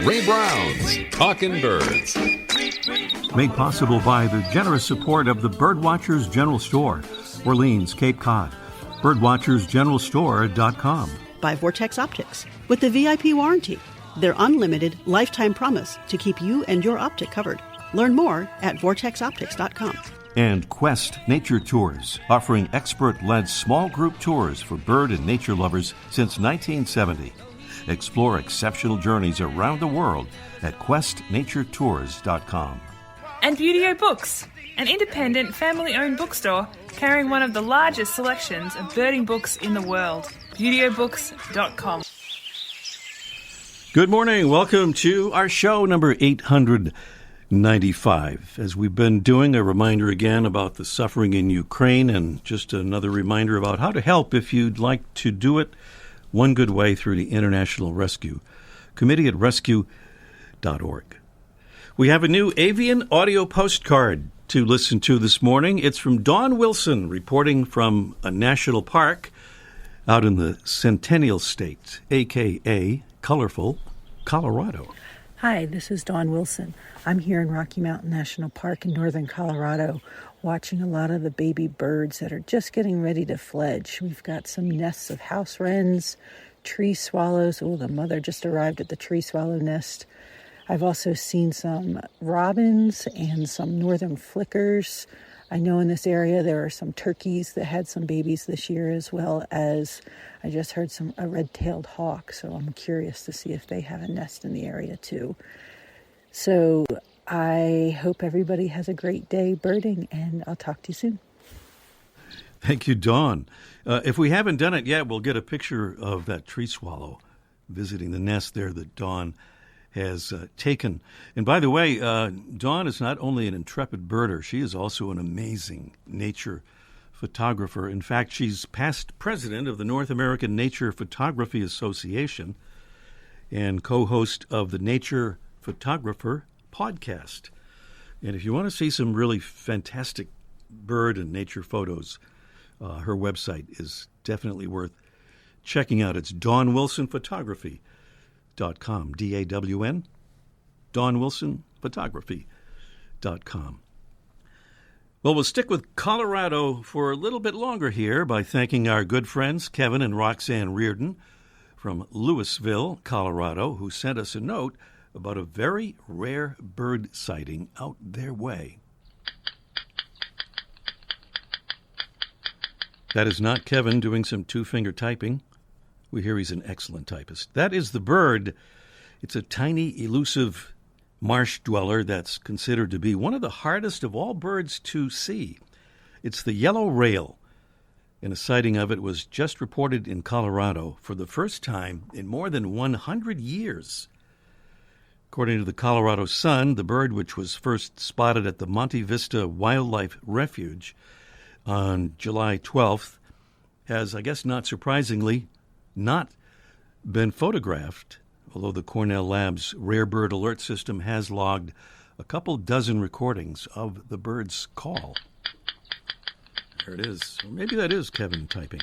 Ray Brown's Talkin' Birds. Made possible by the generous support of the Birdwatchers General Store, Orleans, Cape Cod. Birdwatchersgeneralstore.com. By Vortex Optics, with the VIP warranty, their unlimited lifetime promise to keep you and your optic covered. Learn more at vortexoptics.com. And Quest Nature Tours, offering expert-led small group tours for bird and nature lovers since 1970. Explore exceptional journeys around the world at questnaturetours.com. And Beautyo Books, an independent family-owned bookstore carrying one of the largest selections of birding books in the world. beautyobooks.com. Good morning. Welcome to our show number 895. As we've been doing, a reminder again about the suffering in Ukraine, and just another reminder about how to help if you'd like to do it one good way through the International Rescue Committee at rescue.org. We have a new avian audio postcard to listen to this morning. It's from Dawn Wilson, reporting from a national park out in the Centennial State, a.k.a. colorful Colorado. Hi, this is Dawn Wilson. I'm here in Rocky Mountain National Park in northern Colorado, watching a lot of the baby birds that are just getting ready to fledge. We've got some nests of house wrens, tree swallows. Oh, the mother just arrived at the tree swallow nest. I've also seen some robins and some northern flickers. I know in this area there are some turkeys that had some babies this year, as well as I just heard a red-tailed hawk, so I'm curious to see if they have a nest in the area too. So I hope everybody has a great day birding, and I'll talk to you soon. Thank you, Dawn. If we haven't done it yet, we'll get a picture of that tree swallow visiting the nest there that Dawn has taken. And by the way, Dawn is not only an intrepid birder, she is also an amazing nature photographer. In fact, she's past president of the North American Nature Photography Association and co-host of the Nature Photographer podcast. And if you want to see some really fantastic bird and nature photos, her website is definitely worth checking out. It's DawnWilsonPhotography.com, D-A-W-N, DawnWilsonPhotography.com. Well, we'll stick with Colorado for a little bit longer here by thanking our good friends Kevin and Roxanne Reardon from Louisville, Colorado, who sent us a note about a very rare bird sighting out their way. That is not Kevin doing some two-finger typing. We hear he's an excellent typist. That is the bird. It's a tiny, elusive marsh dweller that's considered to be one of the hardest of all birds to see. It's the yellow rail, and a sighting of it was just reported in Colorado for the first time in more than 100 years. According to the Colorado Sun, the bird, which was first spotted at the Monte Vista Wildlife Refuge on July 12th, has, I guess not surprisingly, not been photographed, although the Cornell Labs Rare Bird Alert System has logged a couple dozen recordings of the bird's call. There it is. Or maybe that is Kevin typing.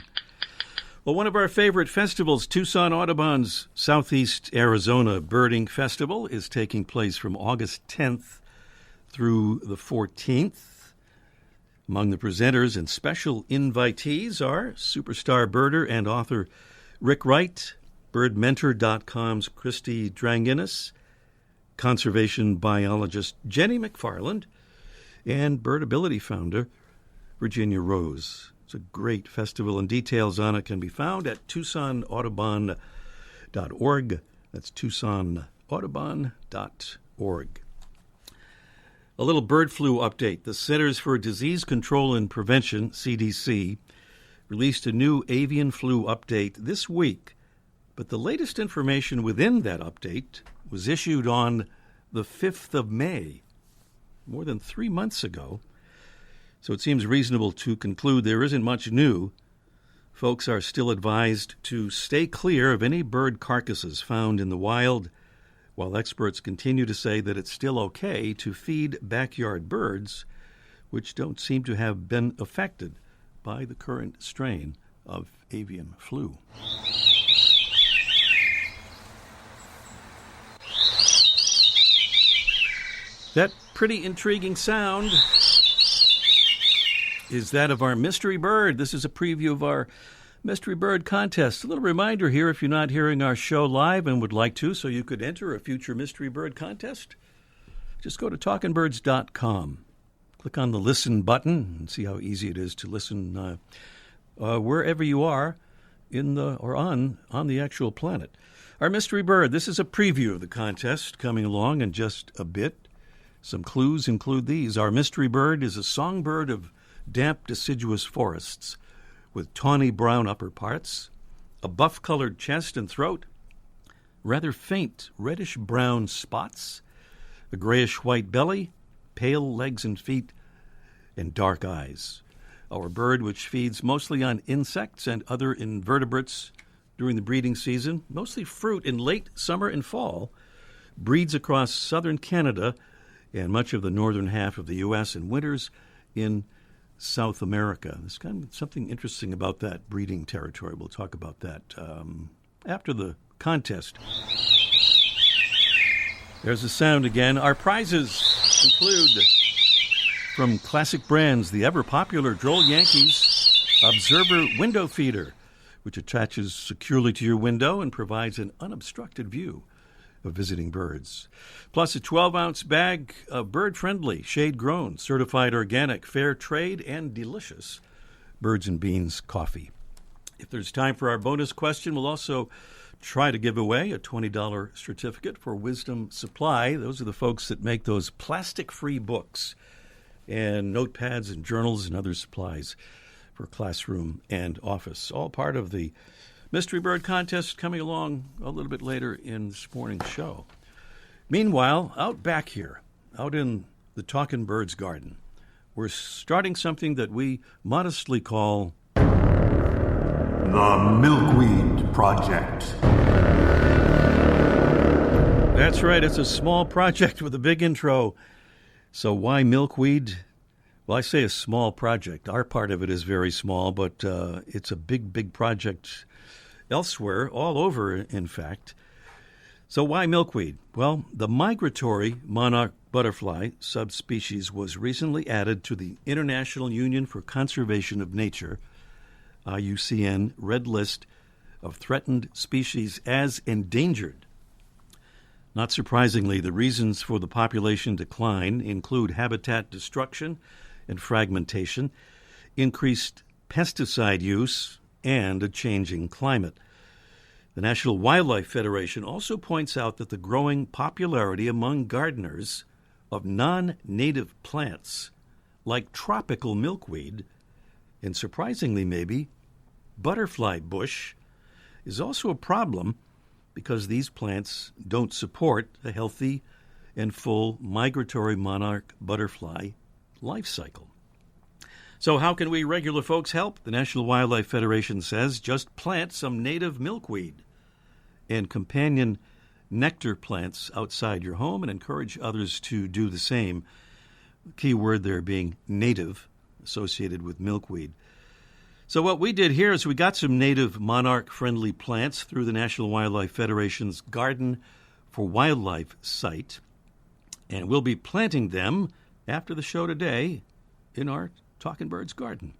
Well, one of our favorite festivals, Tucson Audubon's Southeast Arizona Birding Festival, is taking place from August 10th through the 14th. Among the presenters and special invitees are superstar birder and author Rick Wright, birdmentor.com's Christy Dranginis, conservation biologist Jenny McFarland, and Birdability founder Virginia Rose. It's a great festival, and details on it can be found at TucsonAudubon.org. That's TucsonAudubon.org. A little bird flu update. The Centers for Disease Control and Prevention, CDC, released a new avian flu update this week, but the latest information within that update was issued on the 5th of May, more than 3 months ago. So it seems reasonable to conclude there isn't much new. Folks are still advised to stay clear of any bird carcasses found in the wild, while experts continue to say that it's still okay to feed backyard birds, which don't seem to have been affected by the current strain of avian flu. That pretty intriguing sound is that of our mystery bird. This is a preview of our mystery bird contest. A little reminder here, if you're not hearing our show live and would like to, so you could enter a future mystery bird contest, just go to talkingbirds.com. Click on the listen button and see how easy it is to listen wherever you are on the actual planet. Our mystery bird, this is a preview of the contest coming along in just a bit. Some clues include these. Our mystery bird is a songbird of damp deciduous forests with tawny brown upper parts, a buff-colored chest and throat, rather faint reddish-brown spots, a grayish-white belly, pale legs and feet, and dark eyes. Our bird, which feeds mostly on insects and other invertebrates during the breeding season, mostly fruit in late summer and fall, breeds across southern Canada and much of the northern half of the U.S. and winters in South America. There's kind of something interesting about that breeding territory. We'll talk about that after the contest. There's the sound again. Our prizes include, from classic brands, the ever-popular Droll Yankees Observer Window Feeder, which attaches securely to your window and provides an unobstructed view of visiting birds. Plus a 12-ounce bag of bird-friendly, shade-grown, certified organic, fair trade, and delicious Birds and Beans coffee. If there's time for our bonus question, we'll also try to give away a $20 certificate for Wisdom Supply. Those are the folks that make those plastic-free books and notepads and journals and other supplies for classroom and office. All part of the Mystery Bird Contest coming along a little bit later in this morning's show. Meanwhile, out back here, out in the Talkin' Birds garden, we're starting something that we modestly call the Milkweed Project. That's right, it's a small project with a big intro. So why milkweed? Well, I say a small project. Our part of it is very small, but it's a big, big project elsewhere, all over, in fact. So why milkweed? Well, the migratory monarch butterfly subspecies was recently added to the International Union for Conservation of Nature, IUCN, Red List of Threatened Species as endangered. Not surprisingly, the reasons for the population decline include habitat destruction and fragmentation, increased pesticide use, and a changing climate. The National Wildlife Federation also points out that the growing popularity among gardeners of non-native plants like tropical milkweed, and surprisingly maybe, butterfly bush, is also a problem because these plants don't support a healthy and full migratory monarch butterfly life cycle. So how can we regular folks help? The National Wildlife Federation says just plant some native milkweed and companion nectar plants outside your home and encourage others to do the same. Key word there being native, associated with milkweed. So what we did here is we got some native monarch-friendly plants through the National Wildlife Federation's Garden for Wildlife site, and we'll be planting them after the show today in our Talkin' Birds garden.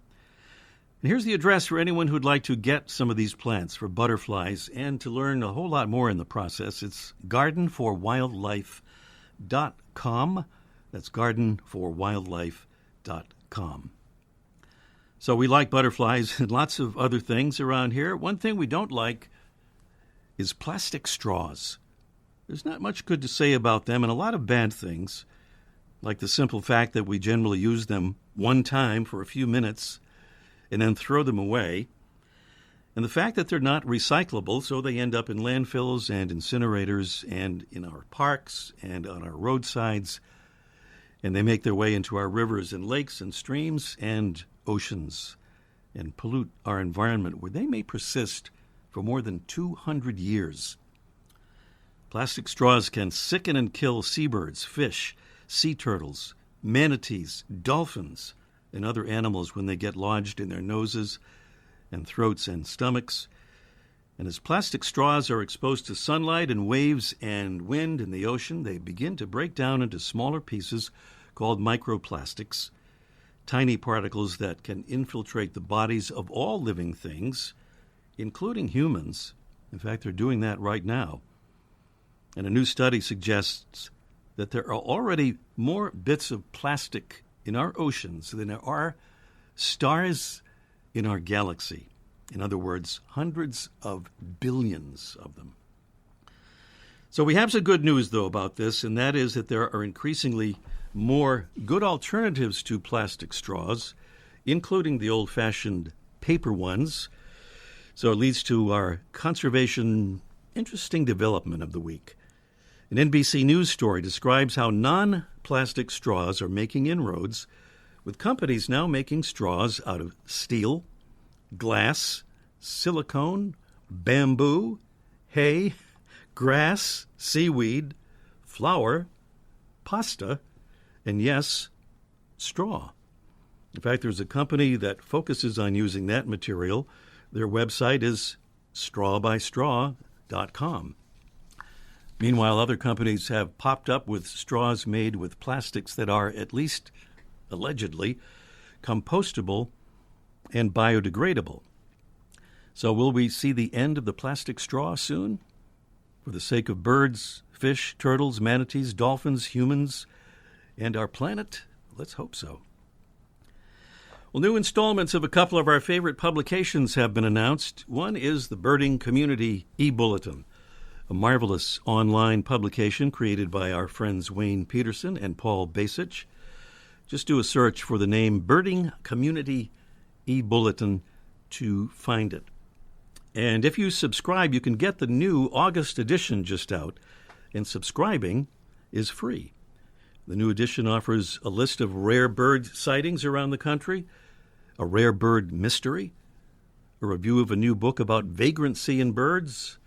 And here's the address for anyone who'd like to get some of these plants for butterflies and to learn a whole lot more in the process. It's gardenforwildlife.com. That's gardenforwildlife.com. So we like butterflies and lots of other things around here. One thing we don't like is plastic straws. There's not much good to say about them, and a lot of bad things, like the simple fact that we generally use them one time for a few minutes and then throw them away, and the fact that they're not recyclable, so they end up in landfills and incinerators and in our parks and on our roadsides, and they make their way into our rivers and lakes and streams and oceans and pollute our environment, where they may persist for more than 200 years. Plastic straws can sicken and kill seabirds, fish, sea turtles, manatees, dolphins, and other animals when they get lodged in their noses and throats and stomachs. And as plastic straws are exposed to sunlight and waves and wind in the ocean, they begin to break down into smaller pieces called microplastics, tiny particles that can infiltrate the bodies of all living things, including humans. In fact, they're doing that right now. And a new study suggests that there are already more bits of plastic in our oceans than there are stars in our galaxy. In other words, hundreds of billions of them. So we have some good news, though, about this, and that is that there are increasingly more good alternatives to plastic straws, including the old-fashioned paper ones. So it leads to our conservation interesting development of the week. An NBC News story describes how non-plastic straws are making inroads, with companies now making straws out of steel, glass, silicone, bamboo, hay, grass, seaweed, flour, pasta, and yes, straw. In fact, there's a company that focuses on using that material. Their website is strawbystraw.com. Meanwhile, other companies have popped up with straws made with plastics that are, at least allegedly, compostable and biodegradable. So will we see the end of the plastic straw soon? For the sake of birds, fish, turtles, manatees, dolphins, humans, and our planet? Let's hope so. Well, new installments of a couple of our favorite publications have been announced. One is the Birding Community e-Bulletin, a marvelous online publication created by our friends Wayne Peterson and Paul Basich. Just do a search for the name Birding Community e-Bulletin to find it. And if you subscribe, you can get the new August edition just out, and subscribing is free. The new edition offers a list of rare bird sightings around the country, a rare bird mystery, a review of a new book about vagrancy in birds,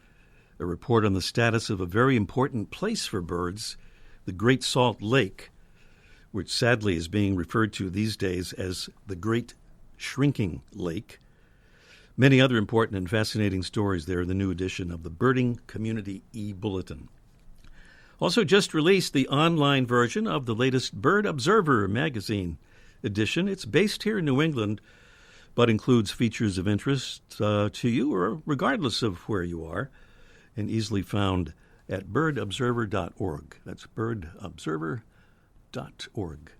a report on the status of a very important place for birds, the Great Salt Lake, which sadly is being referred to these days as the Great Shrinking Lake. Many other important and fascinating stories there in the new edition of the Birding Community e-Bulletin. Also just released the online version of the latest Bird Observer magazine edition. It's based here in New England, but includes features of interest to you, or regardless of where you are, and easily found at birdobserver.org. That's birdobserver.org.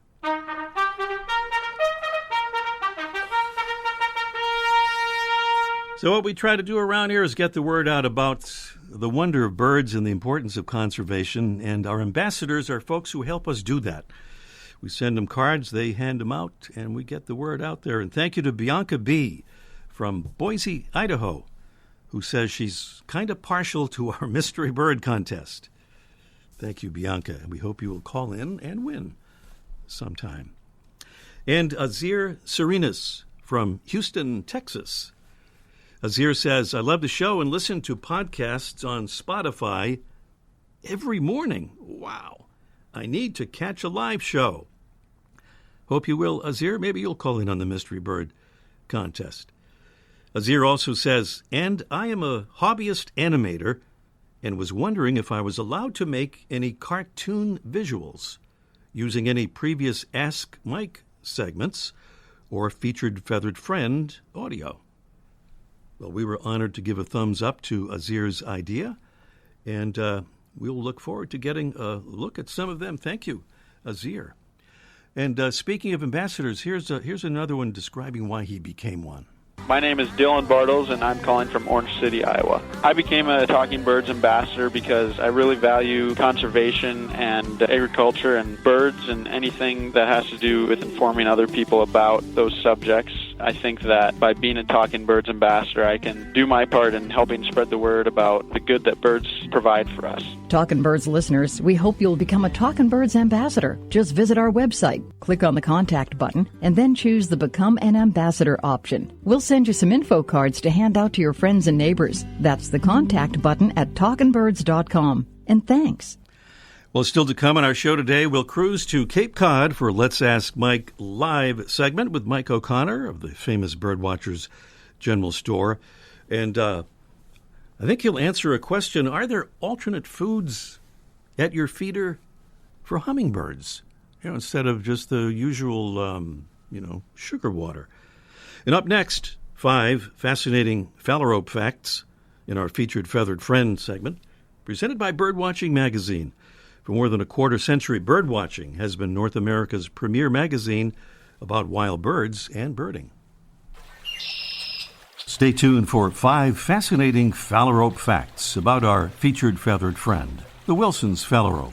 So what we try to do around here is get the word out about the wonder of birds and the importance of conservation, and our ambassadors are folks who help us do that. We send them cards, they hand them out, and we get the word out there. And thank you to Bianca B. from Boise, Idaho, who says she's kind of partial to our mystery bird contest. Thank you, Bianca. We hope you will call in and win sometime. And Azir Serenas from Houston, Texas. Azir says, I love the show and listen to podcasts on Spotify every morning. Wow. I need to catch a live show. Hope you will, Azir. Maybe you'll call in on the Mystery Bird contest. Azir also says, and I am a hobbyist animator and was wondering if I was allowed to make any cartoon visuals using any previous Ask Mike segments or Featured Feathered Friend audio. Well, we were honored to give a thumbs up to Azir's idea, and we'll look forward to getting a look at some of them. Thank you, Azir. And speaking of ambassadors, here's another one describing why he became one. My name is Dylan Bartles, and I'm calling from Orange City, Iowa. I became a Talking Birds ambassador because I really value conservation and agriculture and birds and anything that has to do with informing other people about those subjects. I think that by being a Talking Birds ambassador, I can do my part in helping spread the word about the good that birds provide for us. Talkin' Birds listeners, we hope you'll become a Talkin' Birds ambassador. Just visit our website, click on the contact button, and then choose the Become an Ambassador option. We'll send you some info cards to hand out to your friends and neighbors. That's the contact button at talkinbirds.com. And thanks. Well, still to come on our show today, we'll cruise to Cape Cod for Let's Ask Mike live segment with Mike O'Connor of the famous Birdwatchers General Store. And I think he'll answer a question: are there alternate foods at your feeder for hummingbirds? Instead of just the usual, sugar water. And up next, 5 fascinating phalarope facts in our featured Feathered Friend segment, presented by Birdwatching Magazine. For more than a quarter century, Birdwatching has been North America's premier magazine about wild birds and birding. Stay tuned for 5 fascinating phalarope facts about our featured feathered friend, the Wilson's phalarope,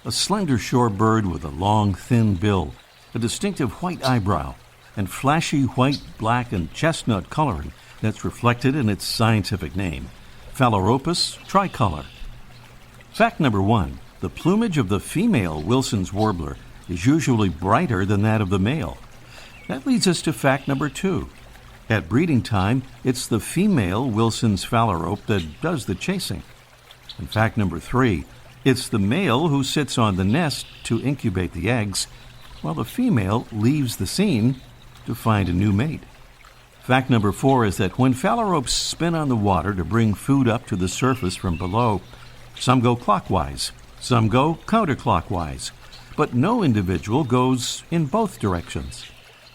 a slender shore bird with a long, thin bill, a distinctive white eyebrow, and flashy white, black, and chestnut coloring that's reflected in its scientific name, Phalaropus tricolor. Fact number 1, the plumage of the female Wilson's warbler is usually brighter than that of the male. That leads us to fact number 2. At breeding time, it's the female Wilson's phalarope that does the chasing. And fact number 3, it's the male who sits on the nest to incubate the eggs, while the female leaves the scene to find a new mate. Fact number 4 is that when phalaropes spin on the water to bring food up to the surface from below, some go clockwise, some go counterclockwise, but no individual goes in both directions.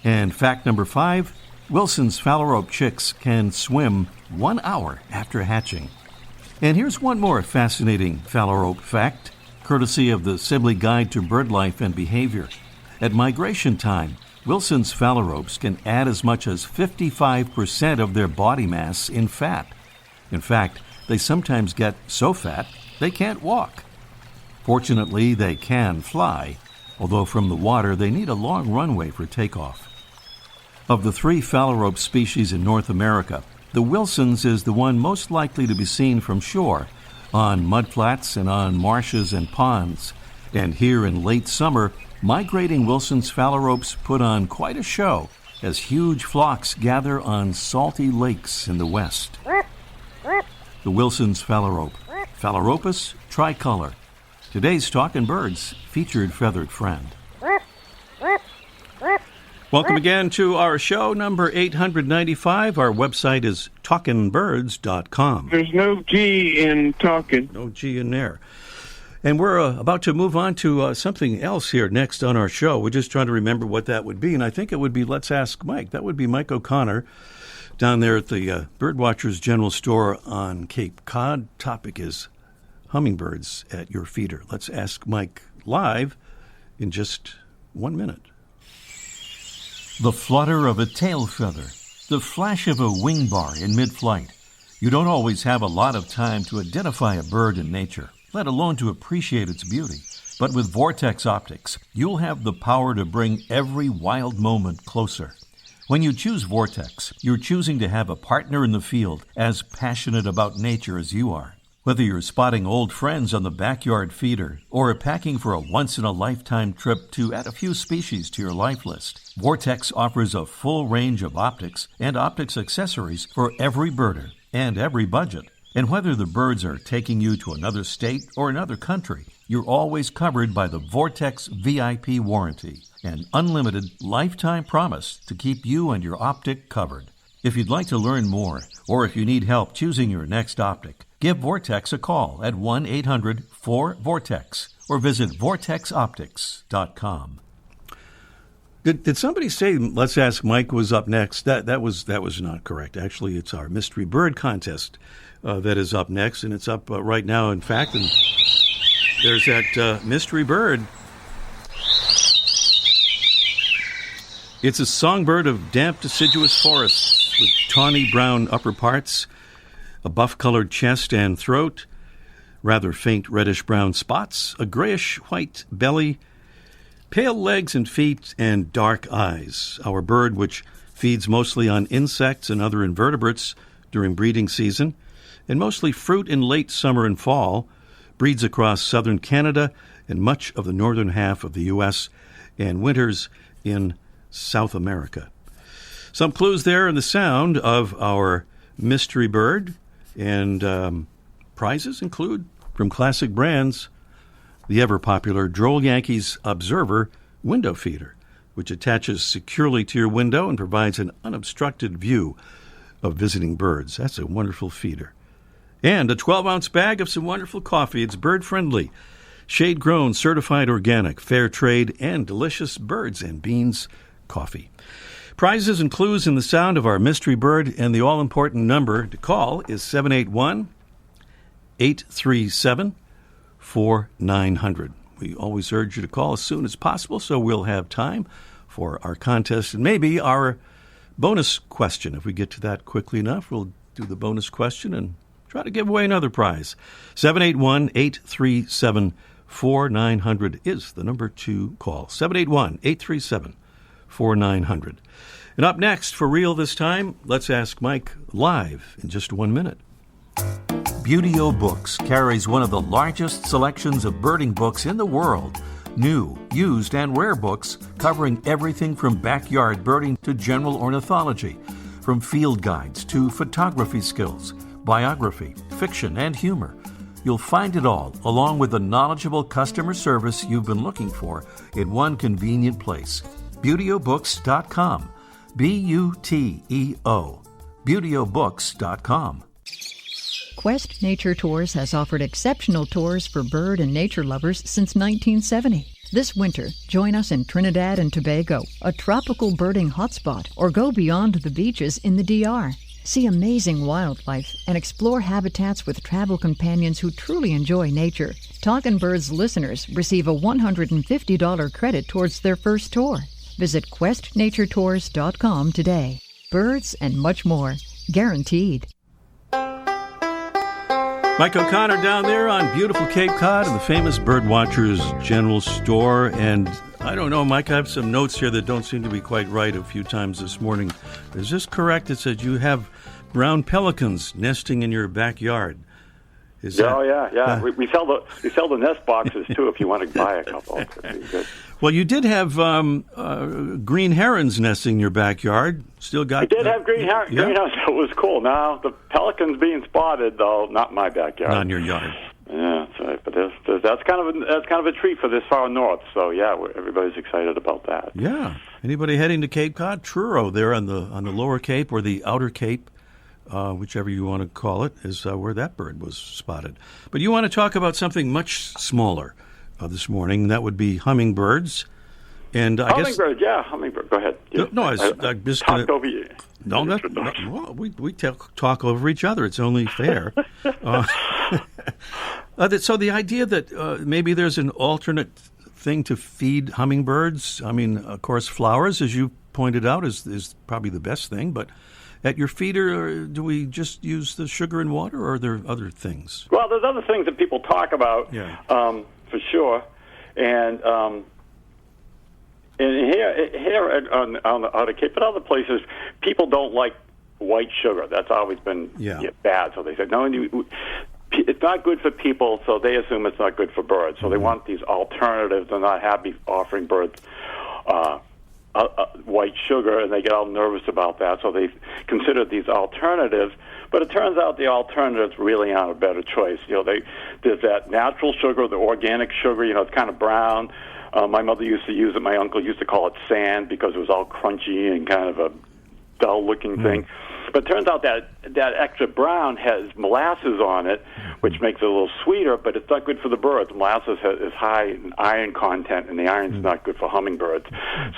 And fact number 5, Wilson's phalarope chicks can swim 1 hour after hatching. And here's one more fascinating phalarope fact, courtesy of the Sibley Guide to Bird Life and Behavior. At migration time, Wilson's phalaropes can add as much as 55% of their body mass in fat. In fact, they sometimes get so fat they can't walk. Fortunately, they can fly, although from the water they need a long runway for takeoff. Of the 3 phalarope species in North America, the Wilson's is the one most likely to be seen from shore, on mudflats and on marshes and ponds. And here in late summer, migrating Wilson's phalaropes put on quite a show as huge flocks gather on salty lakes in the west. The Wilson's phalarope, Phalaropus tricolor. Today's Talkin' Birds featured feathered friend. Welcome again to our show, number 895. Our website is talkinbirds.com. There's no G in talking. No G in there. And we're about to move on to something else here next on our show. We're just trying to remember what that would be, and I think it would be Let's Ask Mike. That would be Mike O'Connor down there at the Birdwatchers General Store on Cape Cod. Topic is hummingbirds at your feeder. Let's Ask Mike live in just 1 minute. The flutter of a tail feather, the flash of a wing bar in mid-flight. You don't always have a lot of time to identify a bird in nature, let alone to appreciate its beauty. But with Vortex Optics, you'll have the power to bring every wild moment closer. When you choose Vortex, you're choosing to have a partner in the field as passionate about nature as you are. Whether you're spotting old friends on the backyard feeder or packing for a once-in-a-lifetime trip to add a few species to your life list, Vortex offers a full range of optics and optics accessories for every birder and every budget. And whether the birds are taking you to another state or another country, you're always covered by the Vortex VIP warranty, an unlimited lifetime promise to keep you and your optic covered. If you'd like to learn more, or if you need help choosing your next optic, give Vortex a call at 1-800-4VORTEX or visit vortexoptics.com. Did somebody say Let's Ask Mike was up next? That was not correct. Actually, it's our Mystery Bird Contest that is up next, and it's up right now, in fact. And there's that mystery bird. It's a songbird of damp, deciduous forests with tawny brown upper parts, a buff-colored chest and throat, rather faint reddish-brown spots, a grayish-white belly, pale legs and feet, and dark eyes. Our bird, which feeds mostly on insects and other invertebrates during breeding season, and mostly fruit in late summer and fall, breeds across southern Canada and much of the northern half of the U.S., and winters in South America. Some clues there in the sound of our mystery bird, and prizes include, from classic brands, the ever-popular Droll Yankees Observer window feeder, which attaches securely to your window and provides an unobstructed view of visiting birds. That's a wonderful feeder. And a 12-ounce bag of some wonderful coffee. It's bird-friendly, shade-grown, certified organic, fair trade, and delicious birds and beans coffee. Prizes and clues in the sound of our mystery bird, and the all-important number to call is 781-837-4900. We always urge you to call as soon as possible so we'll have time for our contest and maybe our bonus question. If we get to that quickly enough, we'll do the bonus question and try to give away another prize. 781-837-4900 is the number to call. 781-837-4900. And up next, for real this time, let's ask Mike live in just 1 minute. Beautyo Books carries one of the largest selections of birding books in the world. New, used, and rare books covering everything from backyard birding to general ornithology, from field guides to photography skills, biography, fiction, and humor. You'll find it all, along with the knowledgeable customer service you've been looking for, in one convenient place. BeautyOBooks.com. B-U-T-E-O. BeautyOBooks.com. Quest Nature Tours has offered exceptional tours for bird and nature lovers since 1970. This winter, join us in Trinidad and Tobago, a tropical birding hotspot, or go beyond the beaches in the DR. See amazing wildlife and explore habitats with travel companions who truly enjoy nature. Talkin' Birds listeners receive a $150 credit towards their first tour. Visit questnaturetours.com today. Birds and much more. Guaranteed. Mike O'Connor down there on beautiful Cape Cod in the famous Birdwatchers General Store. And I don't know, Mike, I have some notes here that don't seem to be quite right a few times this morning. Is this correct? It said you have brown pelicans nesting in your backyard. Is that, yeah. We sell the nest boxes, too, if you want to buy a couple. Good. Well, you did have green herons nesting in your backyard. Still got. I did have green herons. Yeah. It was cool. Now the pelicans being spotted, though, not in my backyard. Not in your yard. Yeah, that's right. But that's kind of a treat for this far north. So yeah, everybody's excited about that. Yeah. Anybody heading to Cape Cod? Truro, there on the lower Cape or the outer Cape, whichever you want to call it, is where that bird was spotted. But you want to talk about something much smaller this morning. That would be hummingbirds. And I guess hummingbird. Go ahead. No, I just talked over you. No, we talk over each other. It's only fair. So the idea that maybe there's an alternate thing to feed hummingbirds. I mean, of course, flowers, as you pointed out, is probably the best thing. But at your feeder, do we just use the sugar and water, or are there other things? Well, there's other things that people talk about, for sure. And here on the outer Cape, but other places, people don't like white sugar. That's always been bad. So they said, no, it's not good for people, so they assume it's not good for birds. So they want these alternatives. They're not happy offering birds white sugar, and they get all nervous about that. So they consider these alternatives. But it turns out the alternatives really aren't a better choice. There's that natural sugar, the organic sugar. It's kind of brown. My mother used to use it. My uncle used to call it sand because it was all crunchy and kind of a dull-looking thing. But it turns out that extra brown has molasses on it, which makes it a little sweeter, but it's not good for the birds. Molasses is high in iron content, and the iron's not good for hummingbirds.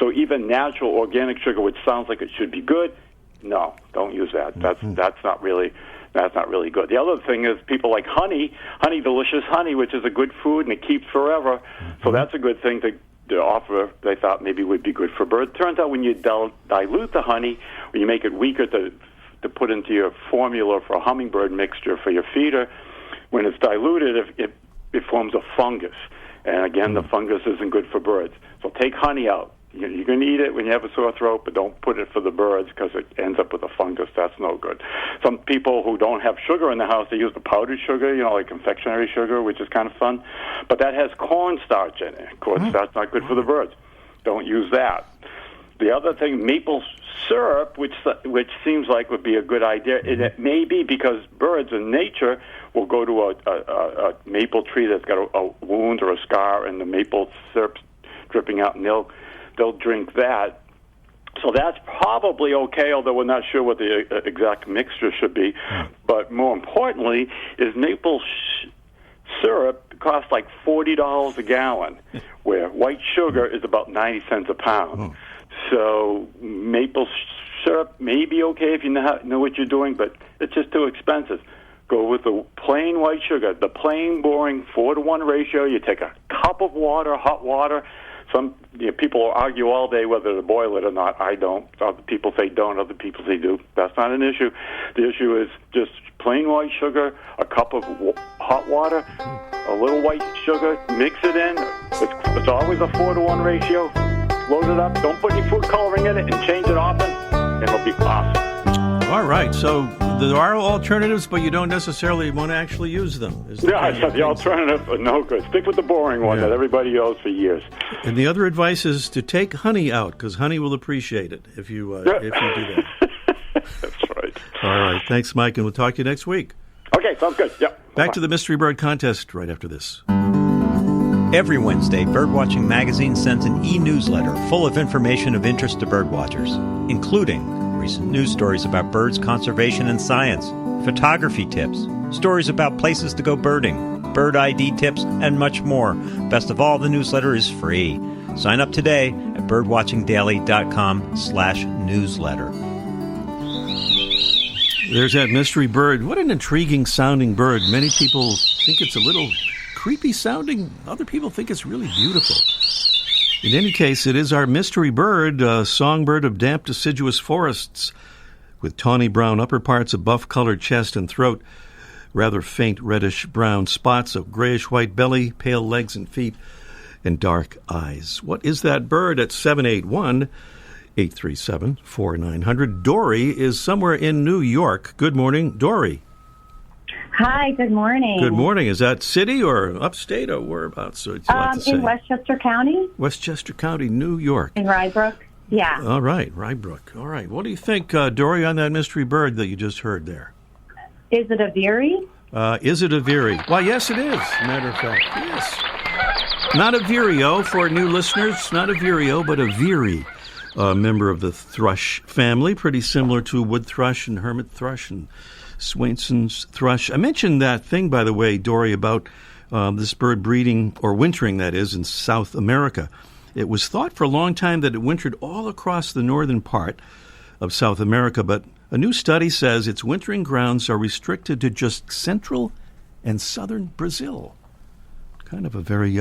So even natural organic sugar, which sounds like it should be good, no, don't use that. That's not really good. The other thing is people like honey, delicious honey, which is a good food and it keeps forever. So that's a good thing to offer. They thought maybe would be good for birds. Turns out when you dilute the honey, when you make it weaker to put into your formula for a hummingbird mixture for your feeder, when it's diluted, it forms a fungus. And again, the fungus isn't good for birds. So take honey out. You can eat it when you have a sore throat, but don't put it for the birds because it ends up with a fungus. That's no good. Some people who don't have sugar in the house, they use the powdered sugar, like confectionery sugar, which is kind of fun. But that has cornstarch in it. Of course, that's not good for the birds. Don't use that. The other thing, maple syrup, which seems like would be a good idea. And it may be because birds in nature will go to a maple tree that's got a wound or a scar, and the maple syrup's dripping out, and they'll drink that. So that's probably okay, although we're not sure what the exact mixture should be. But more importantly is maple syrup costs like $40 a gallon, where white sugar is about 90 cents a pound. So maple syrup may be okay if you know what you're doing, but it's just too expensive. Go with the plain white sugar, the plain, boring 4-to-1 ratio. You take a cup of water, hot water. Some people will argue all day whether to boil it or not. I don't. Other people say don't. Other people say do. That's not an issue. The issue is just plain white sugar, a cup of hot water, a little white sugar, mix it in. It's always a 4-to-1 ratio. Load it up. Don't put any food coloring in it and change it often, and it'll be awesome. All right, so there are alternatives, but you don't necessarily want to actually use them. The alternative are no good. Stick with the boring one that everybody knows for years. And the other advice is to take honey out, because honey will appreciate it if you do that. That's right. All right, thanks, Mike, and we'll talk to you next week. Okay, sounds good. Yep. Back to the Mystery Bird Contest right after this. Every Wednesday, Birdwatching Magazine sends an e-newsletter full of information of interest to birdwatchers, including recent news stories about birds, conservation, and science, photography tips, stories about places to go birding, bird ID tips, and much more. Best of all, the newsletter is free. Sign up today at birdwatchingdaily.com/newsletter. There's that mystery bird. What an intriguing sounding bird. Many people think it's a little creepy sounding. Other people think it's really beautiful. In any case, it is our mystery bird, a songbird of damp deciduous forests with tawny brown upper parts, a buff-colored chest and throat, rather faint reddish-brown spots, a grayish-white belly, pale legs and feet, and dark eyes. What is that bird? At 781-837-4900. Dory is somewhere in New York. Good morning, Dory. Hi, good morning. Good morning. Is that city or upstate or whereabouts? So in Westchester County. Westchester County, New York. In Rybrook, yeah. All right, Rybrook. All right. What do you think, Dory, on that mystery bird that you just heard there? Is it a veery? Is it a veery? Why, yes, it is, matter of fact. Yes. Not a vireo for new listeners, not a vireo, but a veery. A member of the thrush family, pretty similar to wood thrush and hermit thrush and Swainson's thrush. I mentioned that thing, by the way, Dory, about this bird breeding, or wintering, that is, in South America. It was thought for a long time that it wintered all across the northern part of South America, but a new study says its wintering grounds are restricted to just central and southern Brazil. Kind of a very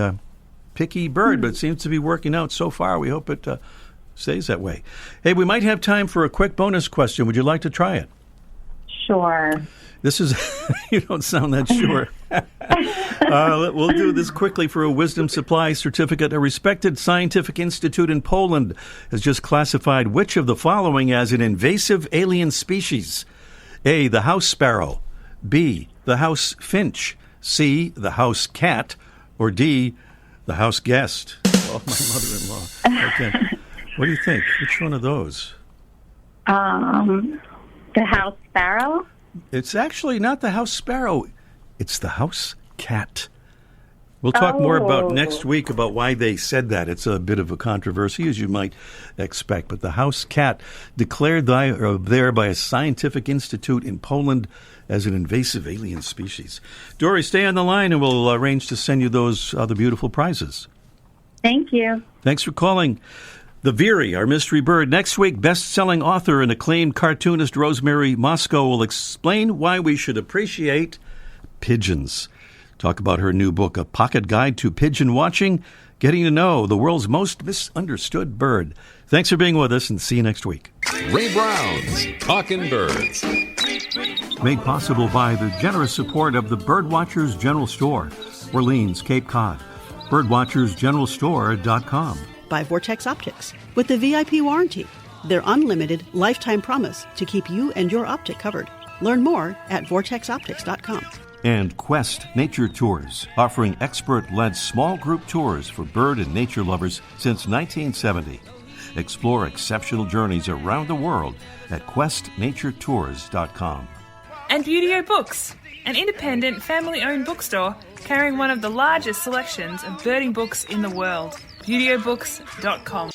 picky bird, but it seems to be working out so far. We hope it stays that way. Hey, we might have time for a quick bonus question. Would you like to try it? Sure. This is, you don't sound that sure. We'll do this quickly for a Wisdom Supply certificate. A respected scientific institute in Poland has just classified which of the following as an invasive alien species? A, the house sparrow. B, the house finch. C, the house cat. Or D, the house guest. Oh, my mother-in-law. Okay. What do you think? Which one of those? The house sparrow? It's actually not the house sparrow. It's the house cat. We'll talk more about next week about why they said that. It's a bit of a controversy, as you might expect. But the house cat declared there by a scientific institute in Poland as an invasive alien species. Dory, stay on the line and we'll arrange to send you those other beautiful prizes. Thank you. Thanks for calling. The Veery, our mystery bird. Next week, best-selling author and acclaimed cartoonist Rosemary Moscow will explain why we should appreciate pigeons. Talk about her new book, A Pocket Guide to Pigeon Watching, getting to know the world's most misunderstood bird. Thanks for being with us, and see you next week. Ray Brown's Talking Birds. Made possible by the generous support of the Birdwatchers General Store, Orleans, Cape Cod. Birdwatchersgeneralstore.com. By Vortex Optics with the VIP warranty, their unlimited lifetime promise to keep you and your optic covered. Learn more at vortexoptics.com. And Quest Nature Tours, offering expert-led small group tours for bird and nature lovers since 1970. Explore exceptional journeys around the world at questnaturetours.com. And Beautyo Books, an independent family-owned bookstore carrying one of the largest selections of birding books in the world. beautyobooks.com.